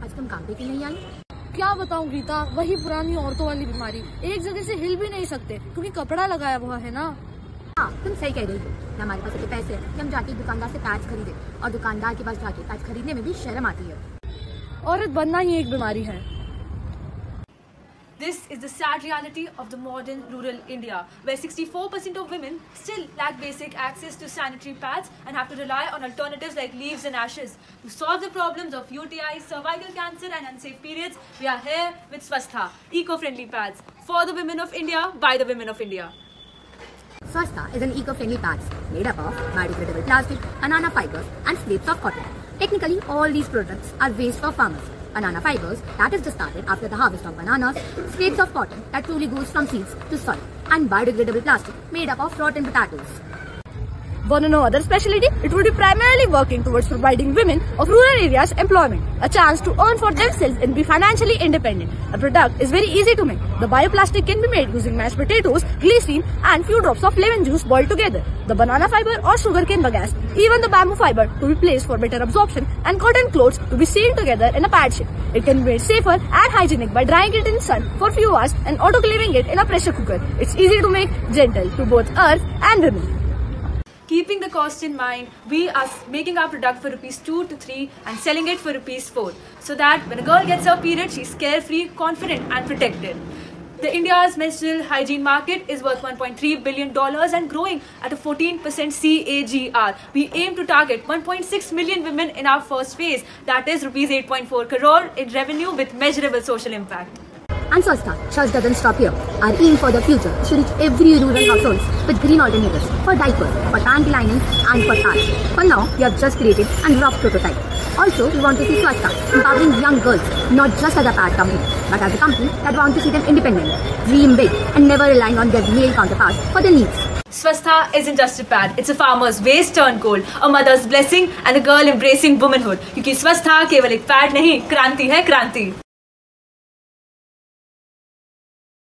आज तुम काम पे क्यों नहीं आई? क्या बताऊं गीता, वही पुरानी औरतों वाली बीमारी। एक जगह से हिल भी नहीं सकते क्योंकि कपड़ा लगाया हुआ है ना। हाँ, तुम सही कह रही हो। हमारे पास इतने पैसे हैं कि हम जाके दुकानदार से पैच खरीदे, और दुकानदार के पास जाके पैच खरीदने में भी शर्म आती है। औरत बनना ही एक बीमारी है। This is the sad reality of the modern rural India, where 64% of women still lack basic access to sanitary pads and have to rely on alternatives like leaves and ashes. To solve the problems of UTIs, cervical cancer and unsafe periods, we are here with Swastha, eco-friendly pads for the women of India, by the women of India. Swastha is an eco-friendly pads made up of biodegradable plastic, banana fibers and scraps of cotton. Technically, all these products are waste for farmers. Banana fibers that is discarded after the harvest of bananas, scraps of cotton that truly goes from seeds to soil, and biodegradable plastic made up of rotten potatoes. Want to know other specialty? It would be primarily working towards providing women of rural areas employment, a chance to earn for themselves and be financially independent. The product is very easy to make. The bioplastic can be made using mashed potatoes, glycerine and few drops of lemon juice boiled together. The banana fiber or sugarcane bagasse, even the bamboo fiber to be placed for better absorption, and cotton clothes to be sealed together in a pad shape. It can be made safer and hygienic by drying it in the sun for few hours and autoclaving it in a pressure cooker. It's easy to make, gentle to both earth and women. Keeping the cost in mind, we are making our product for rupees 2 to 3 and selling it for rupees 4, so that when a girl gets her period, she's carefree, confident and protected. The India's menstrual hygiene market is worth $1.3 billion and growing at a 14% CAGR. We aim to target 1.6 million women in our first phase, that is rupees 8.4 crore in revenue with measurable social impact. And Swastha just doesn't stop here. Our aim for the future is to reach every rural household with green alternatives for diapers, for panty linings and for pads. For now, we have just created a rough prototype. Also, we want to see Swastha empowering young girls, not just as a pad company, but as a company that wants to see them independent, dream big and never relying on their male counterparts for their needs. Swastha isn't just a pad, it's a farmer's waste turned gold, a mother's blessing and a girl embracing womanhood. क्योंकि Swastha केवल एक pad नहीं, क्रांति है क्रांति.